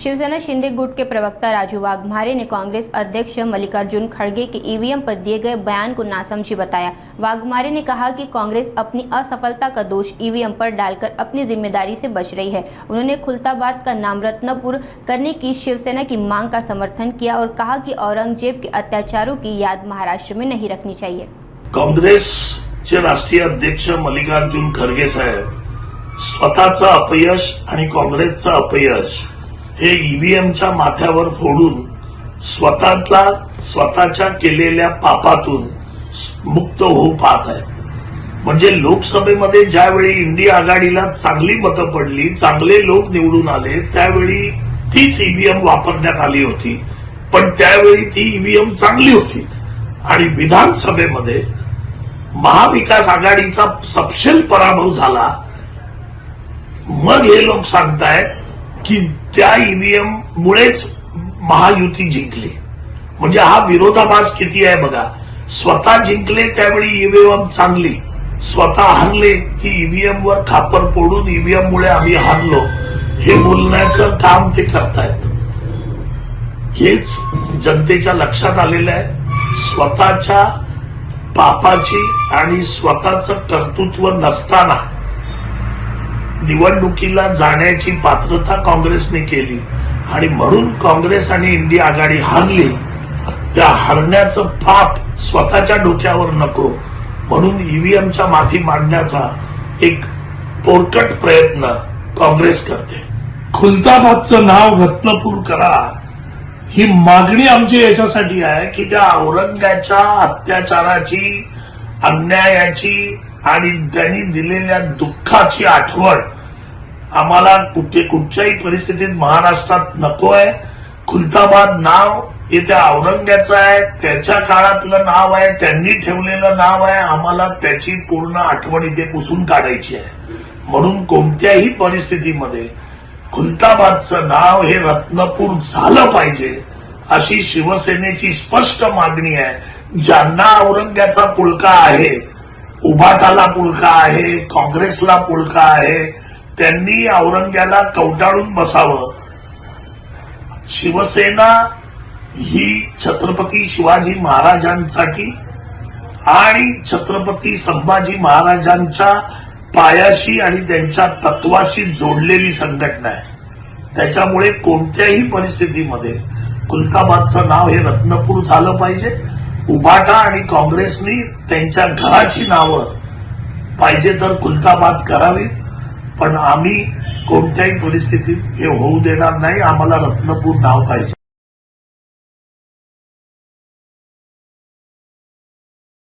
शिवसेना शिंदे गुट के प्रवक्ता राजू वाघमारे ने कांग्रेस अध्यक्ष मल्लिकार्जुन खड़गे के ईवीएम पर दिए गए बयान को नासमझी बताया। वाघमारे ने कहा कि कांग्रेस अपनी असफलता का दोष ईवीएम पर डालकर अपनी जिम्मेदारी से बच रही है। उन्होंने खुलताबाद का नाम रत्नपुर करने की शिवसेना की मांग का समर्थन किया और कहा कि औरंगजेब के अत्याचारों की याद महाराष्ट्र में नहीं रखनी चाहिए। काँग्रेसचे राष्ट्रीय अध्यक्ष मल्लिकार्जुन खरगे साहेब स्वतःचं अपयश आणि काँग्रेसचं अपयश हे ईव्हीएमच्या माथ्यावर फोडून स्वतःच्या केलेल्या पापातून मुक्त होऊ पाहत आहेत। म्हणजे लोकसभेमध्ये ज्यावेळी इंडिया आघाडीला चांगली मतं पडली, चांगले लोक निवडून आले, त्यावेळी तीच ईव्हीएम वापरण्यात आली होती, पण त्यावेळी ती ईव्हीएम चांगली होती। आणि विधानसभेमध्ये महाविकास आघाडीचा सपशेल पराभव झाला। मग हे लोक सांगतायत की त्या ईव्हीएम मुळेच महायुती जिंकली। म्हणजे हा विरोधाभास किती आहे बघा। स्वतः जिंकले त्यावेळी ईव्हीएम चांगली, स्वतः हरले की ईव्हीएम वर खापर फोडून ईव्हीएम मुळे आम्ही हारलो, हे बोलण्याचं काम ते करतायत। हेच जनतेच्या लक्षात आलेलं आहे। स्वतःच्या पापाची आणि स्वतःचं कर्तृत्व नसताना निवडणुकीला जाण्याची पात्रता काँग्रेसने केली आणि म्हणून काँग्रेस आणि इंडिया आघाडी हारली। त्या हरण्याचं पाप स्वतःच्या डोक्यावर नको म्हणून ईव्हीएमच्या माथी मांडण्याचा एक पोरकट प्रयत्न काँग्रेस करते। खुलताबादचं नाव रत्नपूर करा ही मागणी आमची याच्यासाठी आहे की त्या औरंगाच्या अत्याचाराची, अन्यायाची आणि त्यांनी दिलेल्या दुःखाची आठवण आम्हाला कुठच्याही परिस्थितीत महाराष्ट्रात नको आहे। खुलताबाद नाव हे त्या औरंगाचं आहे, त्याच्या काळातलं नाव आहे, त्यांनी ठेवलेलं नाव आहे। आम्हाला त्याची पूर्ण आठवण इथे पुसून काढायची आहे। म्हणून कोणत्याही परिस्थितीमध्ये खुलताबादचं नाव हे रत्नपूर झालं पाहिजे अशी शिवसेनेची स्पष्ट मागणी आहे। ज्यांना औरंगाचा पुळका आहे, उभाटाला पुळका आहे, काँग्रेसला पुळका आहे, त्यांनी औरंग्याला कवटाळून बसावं। शिवसेना ही छत्रपती शिवाजी महाराजांसाठी आणि छत्रपती संभाजी महाराजांच्या पायाशी आणि त्यांच्या तत्वाशी जोडलेली संघटना आहे। त्याच्यामुळे कोणत्याही परिस्थितीमध्ये खुलताबादचं नाव हे रत्नपूर झालं पाहिजे। उभाटा आणि काँग्रेसनी त्यांच्या घराची नावं पाहिजे तर खुलताबाद करावी, पण आम्ही कोणत्याही परिस्थितीत हे होऊ देणार नाही। आम्हाला रत्नपूर नाव पाहिजे।